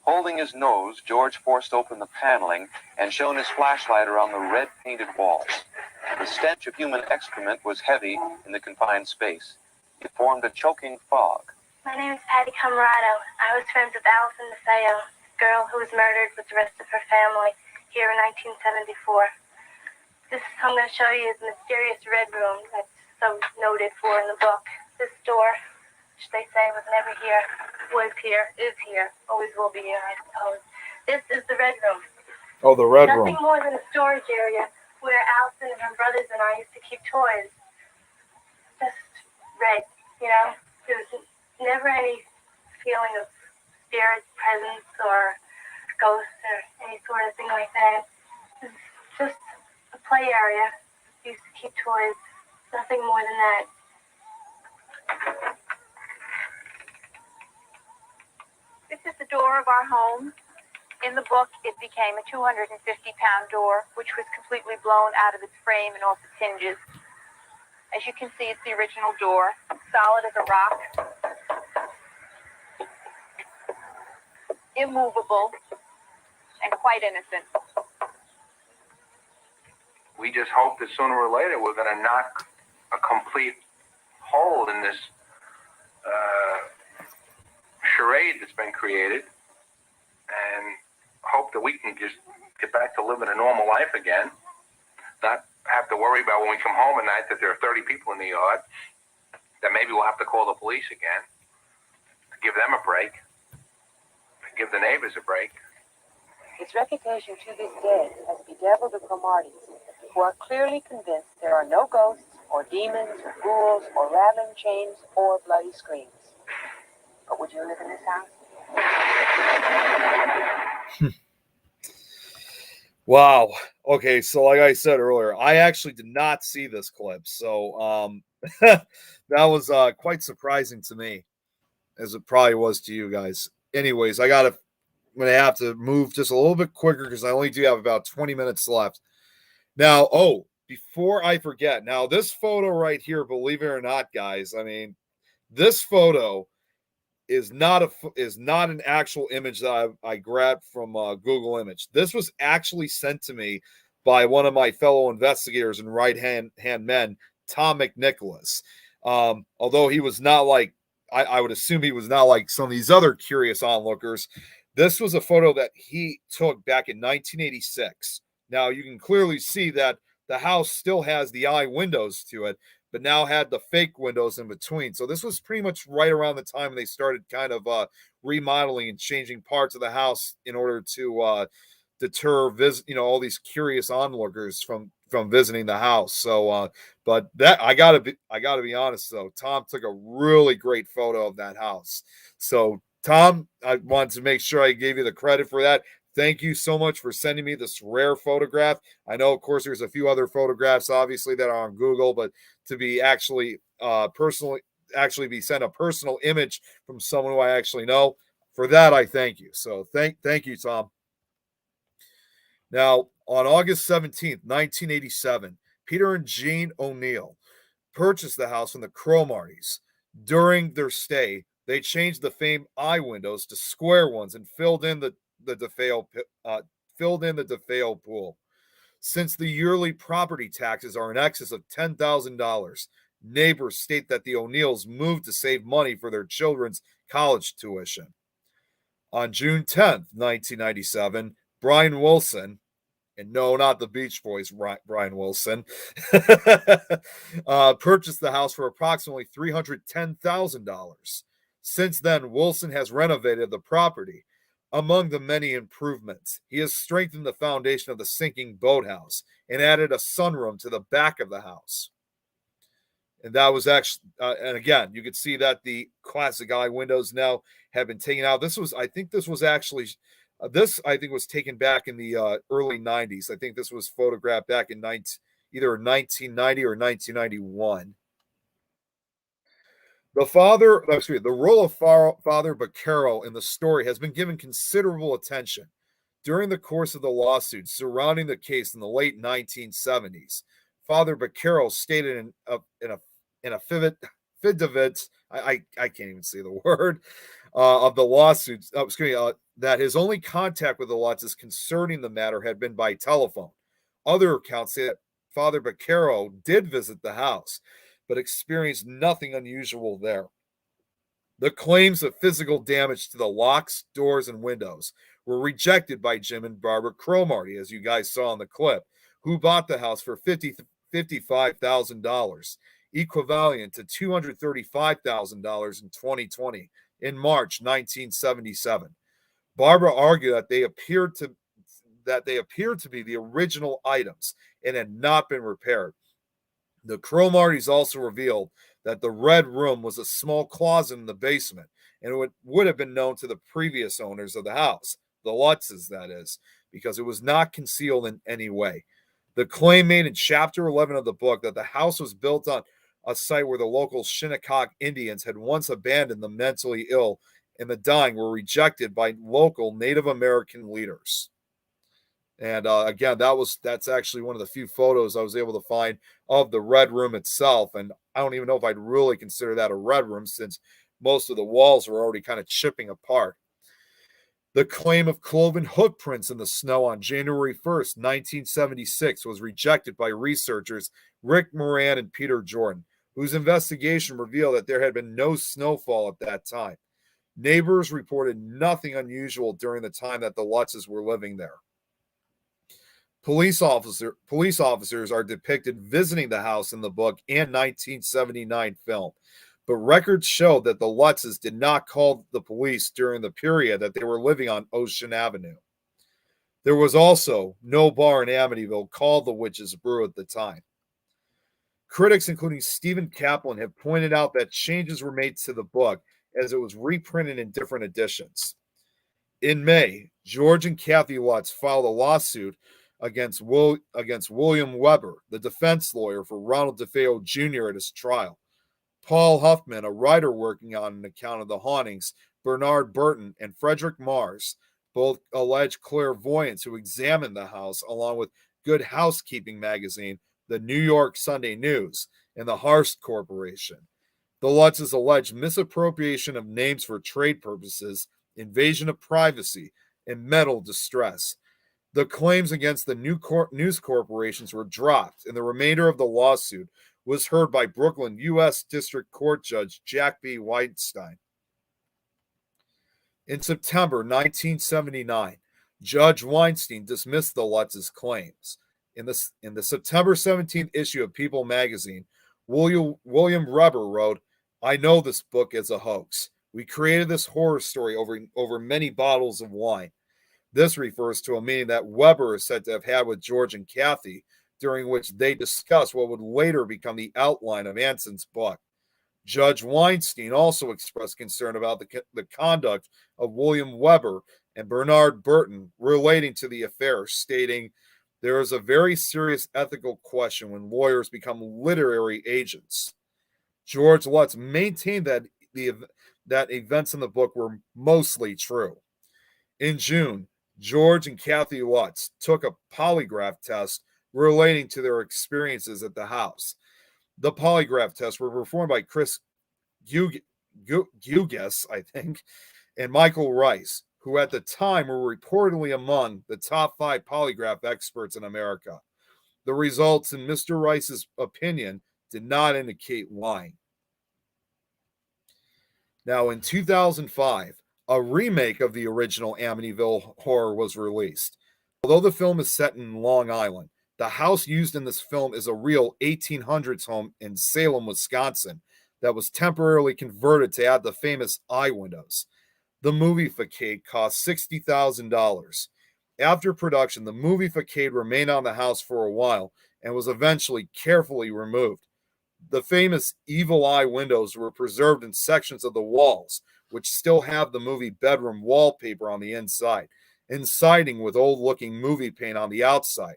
Holding his nose, George forced open the paneling and shone his flashlight around the red-painted walls. The stench of human excrement was heavy in the confined space. It formed a choking fog. My name is Patty Camarado. I was friends with Allison DeFeo, a girl who was murdered with the rest of her family here in 1974. This I'm going to show you is the mysterious red room that's so noted for in the book. This door, which they say was never here, was here, is here, always will be here, I suppose. This is the red room. Oh, the red room. Nothing more than a storage area where Allison and her brothers and I used to keep toys. Just red, you know? There was never any feeling of spirit presence or ghosts or any sort of thing like that. It was just a play area. We used to keep toys. Nothing more than that. This is the door of our home. In the book, it became a 250-pound door, which was completely blown out of its frame and off its hinges. As you can see, it's the original door, solid as a rock, immovable, and quite innocent. We just hope that sooner or later we're going to knock a complete hole in this charade that's been created, and hope that we can just get back to living a normal life again, not have to worry about when we come home at night that there are 30 people in the yard, that maybe we'll have to call the police again, to give them a break, to give the neighbors a break. Its reputation to this day has bedeviled the Cromartys, who are clearly convinced there are no ghosts or demons or ghouls or rattling chains or bloody screams. But would you live in this house? Wow. Okay, so like I said earlier, I actually did not see this clip, so that was quite surprising to me, as it probably was to you guys. Anyways, I'm gonna have to move just a little bit quicker because I only do have about 20 minutes left. Now, before I forget, now this photo right here, believe it or not, guys, I mean, this photo is not an actual image that I grabbed from Google Image. This was actually sent to me by one of my fellow investigators and right-hand men, Tom McNicholas. Although he was not like, I would assume he was not like some of these other curious onlookers. This was a photo that he took back in 1986. Now, you can clearly see that the house still has the eye windows to it, but now had the fake windows in between. So this was pretty much right around the time they started kind of remodeling and changing parts of the house in order to deter all these curious onlookers from visiting the house. So but that I gotta be honest though, Tom took a really great photo of that house. So Tom, I wanted to make sure I gave you the credit for that. Thank you so much for sending me this rare photograph. I know, of course, there's a few other photographs, obviously, that are on Google, but to be actually be sent a personal image from someone who I actually know, for that I thank you. So thank you, Tom. Now, on August 17th, 1987, Peter and Jean O'Neill purchased the house from the Cromartys. During their stay, they changed the famed eye windows to square ones and filled in the DeFeo pool. Since the yearly property taxes are in excess of $10,000, neighbors state that the O'Neills moved to save money for their children's college tuition. On June 10th, 1997, Brian Wilson, and no, not the Beach Boys, Brian Wilson, purchased the house for approximately $310,000. Since then, Wilson has renovated the property. Among the many improvements, he has strengthened the foundation of the sinking boathouse and added a sunroom to the back of the house. And that was actually, and again, you could see that the classic eye windows now have been taken out. This was taken back in the early 90s. I think this was photographed back in either 1990 or 1991. The role of Father Baccaro in the story has been given considerable attention. During the course of the lawsuits surrounding the case in the late 1970s, Father Baccaro stated in a affidavit, I can't even say the word, of the lawsuits, that his only contact with the Lutzes concerning the matter had been by telephone. Other accounts say that Father Baccaro did visit the house, but experienced nothing unusual there. The claims of physical damage to the locks, doors, and windows were rejected by Jim and Barbara Cromarty, as you guys saw in the clip, who bought the house for $55,000, equivalent to $235,000 in 2020, in March 1977. Barbara argued that they appeared to be the original items and had not been repaired. The Cromartys also revealed that the Red Room was a small closet in the basement, and it would have been known to the previous owners of the house, the Lutzes, that is, because it was not concealed in any way. The claim made in Chapter 11 of the book that the house was built on a site where the local Shinnecock Indians had once abandoned the mentally ill and the dying were rejected by local Native American leaders. And again, that's actually one of the few photos I was able to find of the Red Room itself. And I don't even know if I'd really consider that a Red Room, since most of the walls were already kind of chipping apart. The claim of cloven hoof prints in the snow on January 1st, 1976 was rejected by researchers Rick Moran and Peter Jordan, whose investigation revealed that there had been no snowfall at that time. Neighbors reported nothing unusual during the time that the Lutzes were living there. Police officers are depicted visiting the house in the book and 1979 film, but records show that the Lutzes did not call the police during the period that they were living on Ocean Avenue. There was also no bar in Amityville called the Witch's Brew at the time. Critics, including Stephen Kaplan, have pointed out that changes were made to the book as it was reprinted in different editions. In May, George and Kathy Lutz filed a lawsuit against William Weber, the defense lawyer for Ronald DeFeo Jr. at his trial. Paul Huffman, a writer working on an account of the hauntings, Bernard Burton, and Frederick Mars, both alleged clairvoyants who examined the house, along with Good Housekeeping magazine, the New York Sunday News, and the Hearst Corporation. The Lutzes alleged misappropriation of names for trade purposes, invasion of privacy, and mental distress. The claims against the news corporations were dropped, and the remainder of the lawsuit was heard by Brooklyn U.S. District Court Judge Jack B. Weinstein. In September 1979, Judge Weinstein dismissed the Lutzes' claims. In the September 17th issue of People magazine, William Weber wrote, "I know this book is a hoax. We created this horror story over many bottles of wine." This refers to a meeting that Weber is said to have had with George and Kathy, during which they discussed what would later become the outline of Anson's book. Judge Weinstein also expressed concern about the conduct of William Weber and Bernard Burton relating to the affair, stating, "There is a very serious ethical question when lawyers become literary agents." George Lutz maintained that that events in the book were mostly true. In June, George and Kathy Lutz took a polygraph test relating to their experiences at the house. The polygraph tests were performed by Chris Guges, I think, and Michael Rice, who at the time were reportedly among the top 5 polygraph experts in America. The results, in Mr. Rice's opinion, did not indicate lying. Now, in 2005, a remake of the original Amityville horror was released. Although the film is set in Long Island, the house used in this film is a real 1800s home in Salem, Wisconsin, that was temporarily converted to add the famous eye windows. The movie facade cost $60,000. After production, the movie facade remained on the house for a while and was eventually carefully removed. The famous evil eye windows were preserved in sections of the walls, which still have the movie bedroom wallpaper on the inside, and siding with old-looking movie paint on the outside.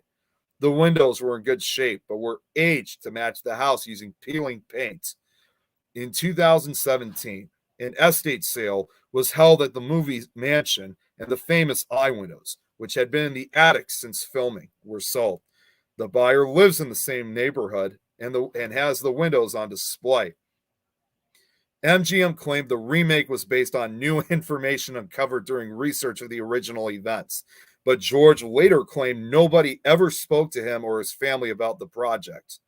The windows were in good shape, but were aged to match the house using peeling paint. In 2017, an estate sale was held at the movie mansion, and the famous eye windows, which had been in the attic since filming, were sold. The buyer lives in the same neighborhood and has the windows on display. MGM claimed the remake was based on new information uncovered during research of the original events, but George later claimed nobody ever spoke to him or his family about the project.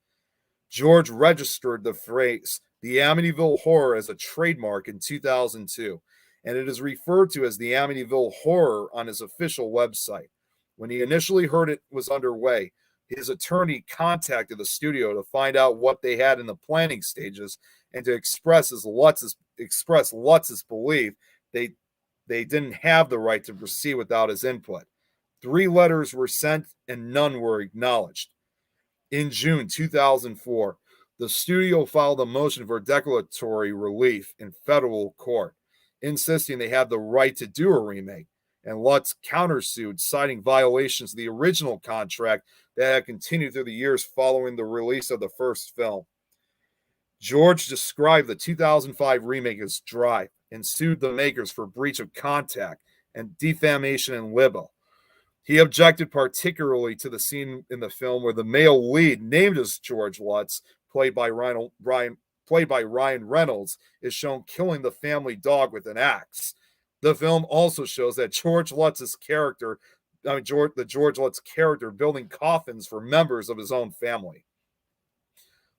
George registered the phrase, the Amityville Horror, as a trademark in 2002, and it is referred to as the Amityville Horror on his official website. When he initially heard it was underway, his attorney contacted the studio to find out what they had in the planning stages and to express Lutz's belief they didn't have the right to proceed without his input. 3 letters were sent and none were acknowledged. In June 2004, the studio filed a motion for declaratory relief in federal court, insisting they had the right to do a remake, and Lutz countersued, citing violations of the original contract that had continued through the years following the release of the first film. George described the 2005 remake as dry and sued the makers for breach of contract and defamation and libel. He objected particularly to the scene in the film where the male lead, named as George Lutz, played by Ryan Reynolds, is shown killing the family dog with an axe. The film also shows that George Lutz character building coffins for members of his own family.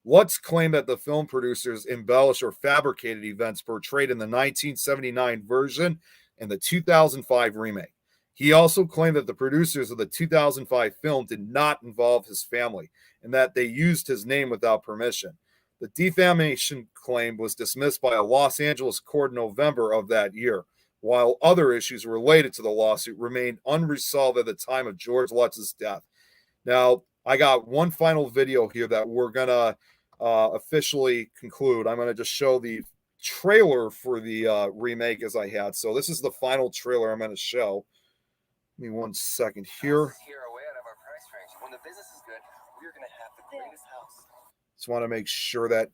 Lutz claimed that the film producers embellished or fabricated events portrayed in the 1979 version and the 2005 remake. He also claimed that the producers of the 2005 film did not involve his family and that they used his name without permission. The defamation claim was dismissed by a Los Angeles court in November of that year, while other issues related to the lawsuit remained unresolved at the time of George Lutz's death. Now, I got one final video here that we're going to officially conclude. I'm going to just show the trailer for the remake as I had. So this is the final trailer I'm going to show. Give me 1 second here. When the business is good, we're going to have the greatest house. Just want to make sure that...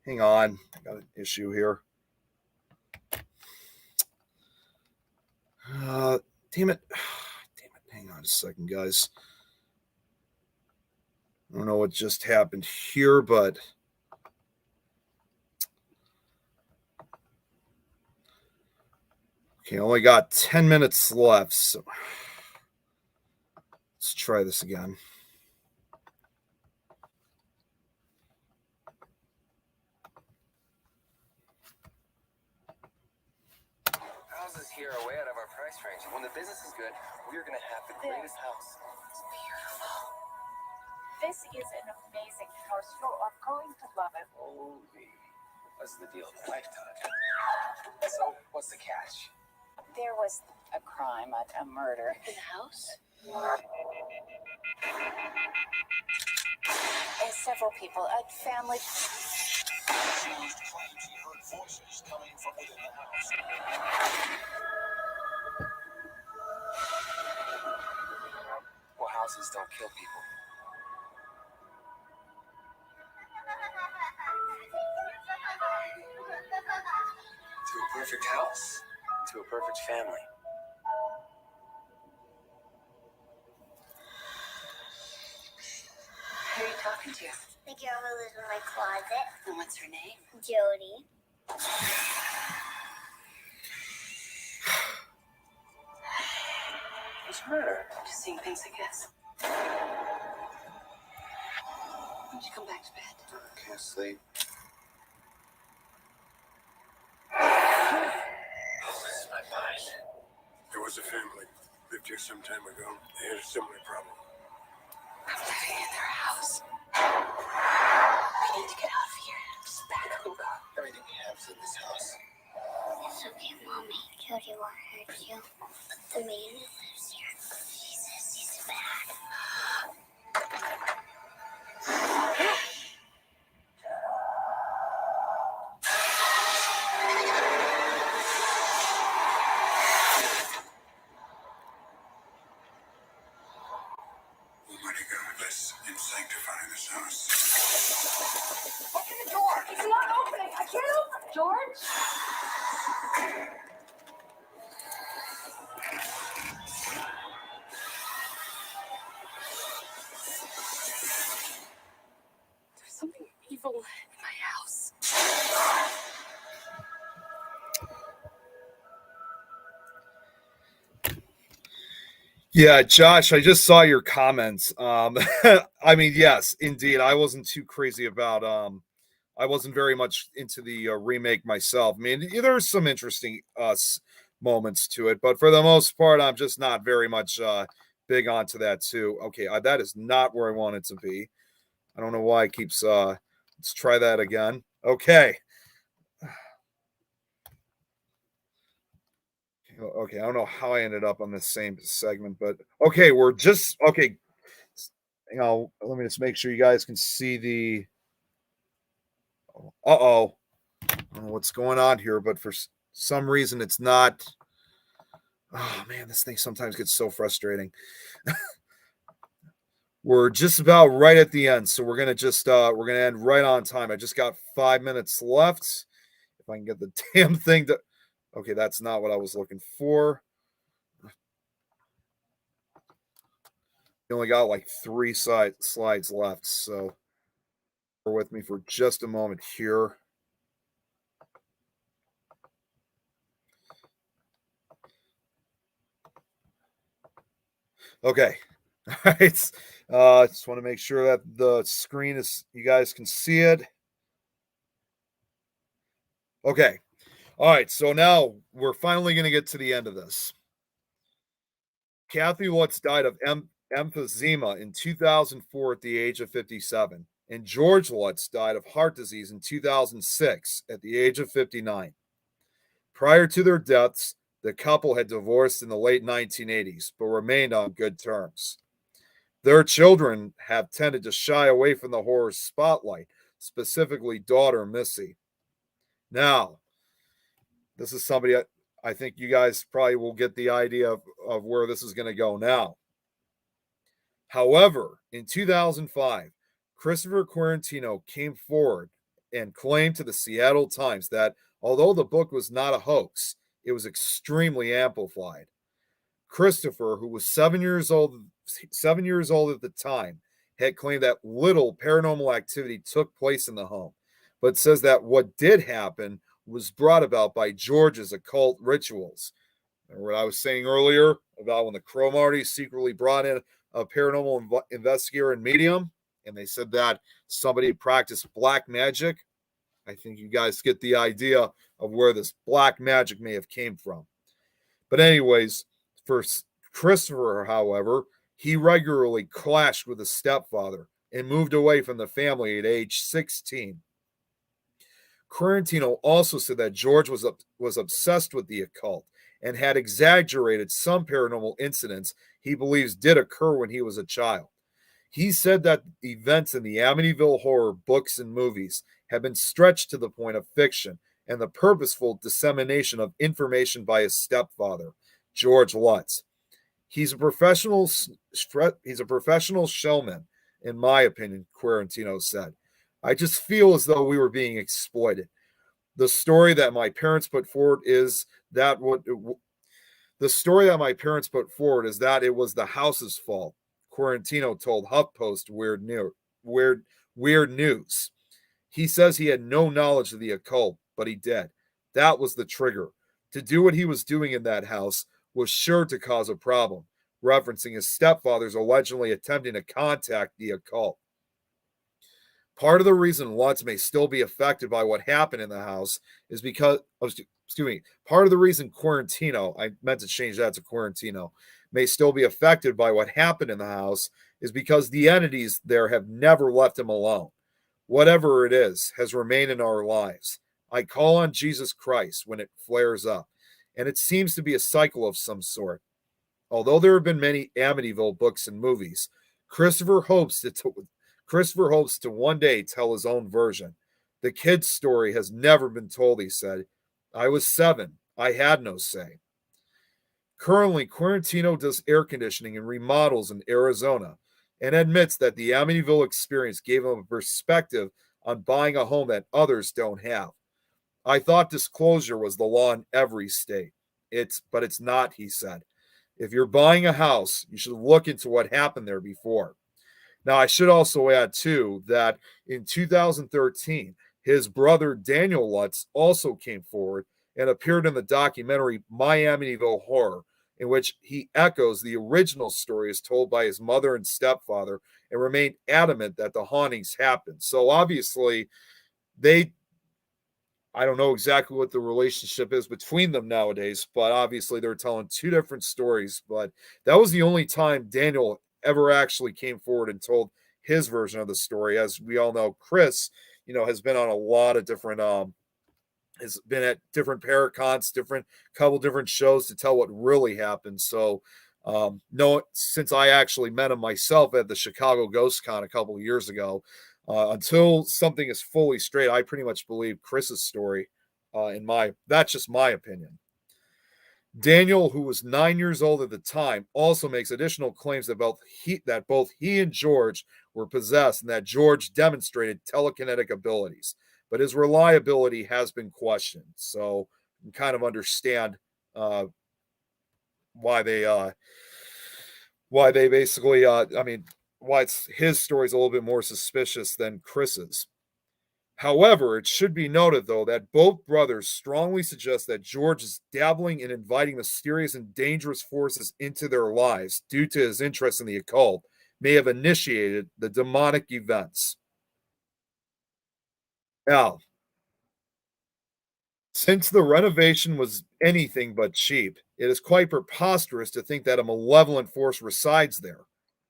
Hang on. I got an issue here. Damn it. Hang on a second, guys. I don't know what just happened here, but... Okay, only got 10 minutes left, so... Let's try this again. Houses here are way out of our price range. When the business is good, we're going to have the greatest house. It's beautiful. This is an amazing house. You are going to love it. Holy. What's the deal of a lifetime? So, what's the catch? There was a crime, a murder in the house. Several people, a family. Voices coming from within the house. Well, houses don't kill people. To a perfect house, to a perfect family. Who are you talking to? The girl who lives in my closet. And what's her name? Jody. What's the matter? Just seeing things, I guess. When did you come back to bed? I can't sleep. This is my mind. There was a family lived here some time ago. They had a similar problem. I'm living in their house. We need to get out of here. Just back up. Everything we have is in this house. It's okay, Mommy. Jody won't hurt you. The man who lives here, he says he's bad. Almighty God, bless and sanctify this house. Open the door! It's not opening! I can't open it! George? There's something evil in my house. Yeah, Josh, I just saw your comments. I mean, yes, indeed. I wasn't too crazy about I wasn't very much into the remake myself. I mean, there's some interesting moments to it, but for the most part, I'm just not very much big onto that too. Okay, that is not where I want it to be. I don't know why it keeps let's try that again. Okay. Okay, I don't know how I ended up on the same segment, but okay, we're just okay. Hang on, let me just make sure you guys can see the. I don't know what's going on here, but for some reason it's not. Oh man, this thing sometimes gets so frustrating. We're just about right at the end, so we're gonna end right on time. I just got 5 minutes left. If I can get the damn thing to. Okay, that's not what I was looking for. We only got like 3 slides left, so bear with me for just a moment here. Okay. All right. Just want to make sure that the screen is, you guys can see it. Okay. All right, so now we're finally going to get to the end of this. Kathy Lutz died of emphysema in 2004 at the age of 57, and George Lutz died of heart disease in 2006 at the age of 59. Prior to their deaths, the couple had divorced in the late 1980s, but remained on good terms. Their children have tended to shy away from the horror spotlight, specifically daughter Missy. Now, this is somebody I think you guys probably will get the idea of where this is going to go now. However, in 2005, Christopher Quarantino came forward and claimed to the Seattle Times that although the book was not a hoax, it was extremely amplified. Christopher, who was 7 years old at the time, had claimed that little paranormal activity took place in the home, but says that what did happen was brought about by George's occult rituals. Remember what I was saying earlier about when the Cromarties secretly brought in a paranormal investigator and medium, and they said that somebody practiced black magic? I think you guys get the idea of where this black magic may have came from. But anyways, for Christopher, however, he regularly clashed with his stepfather and moved away from the family at age 16. Quarantino also said that George was obsessed with the occult and had exaggerated some paranormal incidents he believes did occur when he was a child. He said that events in the Amityville horror books and movies have been stretched to the point of fiction and the purposeful dissemination of information by his stepfather, George Lutz. He's a professional showman, in my opinion, Quarantino said. I just feel as though we were being exploited. The story that my parents put forward is that it was the house's fault. Quarantino told HuffPost Weird News. He says he had no knowledge of the occult, but he did. That was the trigger. To do what he was doing in that house was sure to cause a problem, referencing his stepfather's allegedly attempting to contact the occult. Part of the reason Lutz may still be affected by what happened in the house is because, part of the reason Quarantino, I meant to change that to Quarantino, may still be affected by what happened in the house is because the entities there have never left him alone. Whatever it is has remained in our lives. I call on Jesus Christ when it flares up, and it seems to be a cycle of some sort. Although there have been many Amityville books and movies, Christopher hopes to one day tell his own version. The kid's story has never been told, he said. I was 7. I had no say. Currently, Quarantino does air conditioning and remodels in Arizona and admits that the Amityville experience gave him a perspective on buying a home that others don't have. I thought disclosure was the law in every state. But it's not, he said. If you're buying a house, you should look into what happened there before. Now, I should also add, too, that in 2013, his brother Daniel Lutz also came forward and appeared in the documentary My Amityville Horror, in which he echoes the original story as told by his mother and stepfather and remained adamant that the hauntings happened. So obviously, I don't know exactly what the relationship is between them nowadays, but obviously they're telling two different stories. But that was the only time Daniel ever actually came forward and told his version of the story. As we all know, Chris, has been on a lot of different has been at different paracons, couple different shows to tell what really happened. So since I actually met him myself at the Chicago Ghost Con a couple of years ago, until something is fully straight, I pretty much believe Chris's story. That's just my opinion. Daniel, who was 9 years old at the time, also makes additional claims that both he and George were possessed and that George demonstrated telekinetic abilities, but his reliability has been questioned. So you can kind of understand why they basically, why his story is a little bit more suspicious than Chris's. However, it should be noted, though, that both brothers strongly suggest that George is dabbling in inviting mysterious and dangerous forces into their lives due to his interest in the occult, may have initiated the demonic events. Now, Since the renovation was anything but cheap, it is quite preposterous to think that a malevolent force resides there.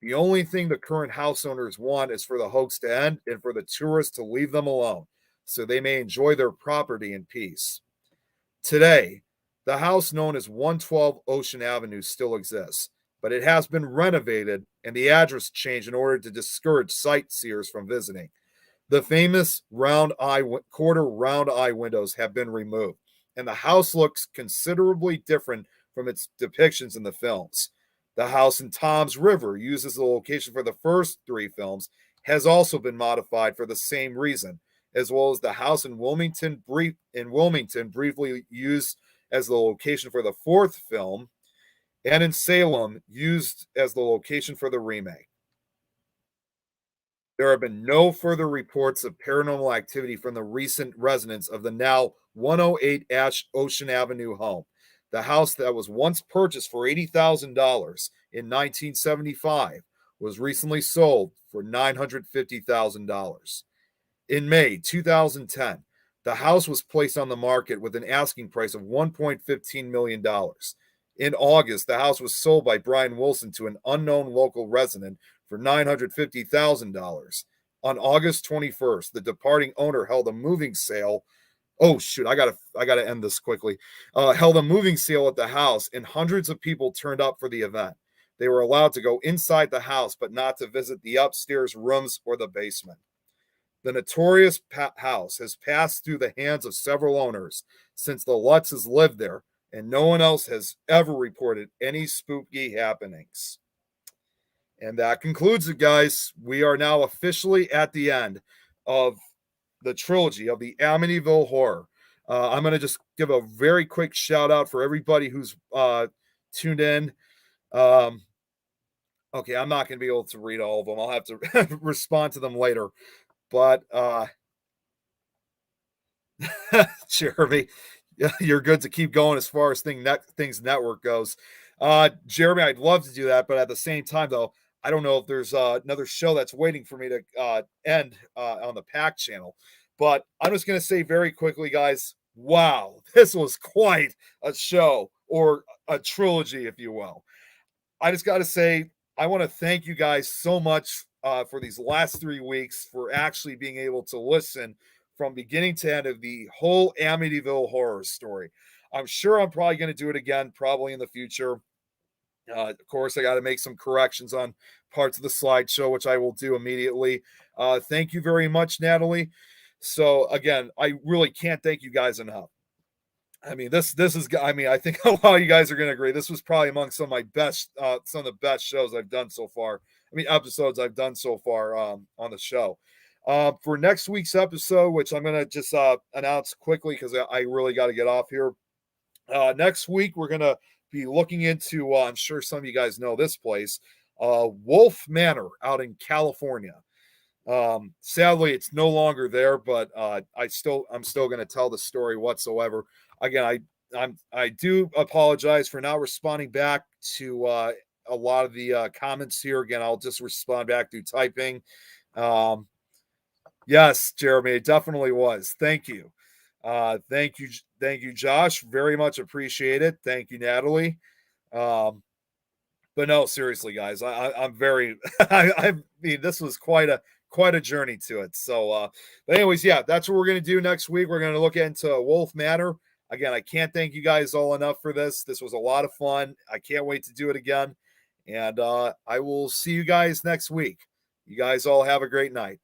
The only thing the current house owners want is for the hoax to end and for the tourists to leave them alone so they may enjoy their property in peace. Today, the house known as 112 Ocean Avenue still exists, but it has been renovated and the address changed in order to discourage sightseers from visiting. The famous quarter round eye windows have been removed, and the house looks considerably different from its depictions in the films. The house in Tom's River, used as the location for the first three films, has also been modified for the same reason, as well as the house in Wilmington, briefly used as the location for the fourth film, and in Salem, used as the location for the remake. There have been no further reports of paranormal activity from the recent residents of the now 108 Ocean Avenue home. The house that was once purchased for $80,000 in 1975 was recently sold for $950,000. In May 2010, the house was placed on the market with an asking price of $1.15 million. In August, the house was sold by Brian Wilson to an unknown local resident for $950,000. On August 21st, the departing owner held a moving sale. Oh shoot, I gotta end this quickly. Held a moving sale at the house, and hundreds of people turned up for the event. They were allowed to go inside the house, but not to visit the upstairs rooms or the basement. The notorious house has passed through the hands of several owners since the Lutzes lived there, and no one else has ever reported any spooky happenings. And that concludes it, guys. We are now officially at the end of the trilogy of the Amityville Horror. I'm going to just give a very quick shout out for everybody who's tuned in. Okay, I'm not going to be able to read all of them. I'll have to respond to them later. But Jeremy, you're good to keep going as far as Things Network goes. Jeremy, I'd love to do that, but at the same time, though, I don't know if there's another show that's waiting for me to end on the Pack channel. But I'm just going to say very quickly, guys, wow, this was quite a show, or a trilogy, if you will. I just got to say, I want to thank you guys so much for these last 3 weeks for actually being able to listen from beginning to end of the whole Amityville horror story. I'm sure I'm probably going to do it again, probably in the future. Of course, I got to make some corrections on parts of the slideshow, which I will do immediately. Thank you very much, Natalie. So again, I really can't thank you guys enough. I mean, this is. I mean, I think a lot of you guys are going to agree. This was probably among some of the best shows I've done so far. I mean, episodes I've done so far on the show. For next week's episode, which I'm going to just announce quickly because I really got to get off here. Next week, we're going to be looking into, I'm sure some of you guys know this place, Wolf Manor out in California. Sadly, it's no longer there, but I'm still going to tell the story whatsoever. Again, I do apologize for not responding back to a lot of the comments here. Again, I'll just respond back through typing. Yes, Jeremy, it definitely was. Thank you. Thank you, Josh. Very much appreciate it. Thank you, Natalie. But no, seriously, guys, I'm very. I mean, this was quite a journey to it. So, but anyways, yeah, that's what we're gonna do next week. We're gonna look into Wolf Manor. Again, I can't thank you guys all enough for this. This was a lot of fun. I can't wait to do it again. And I will see you guys next week. You guys all have a great night.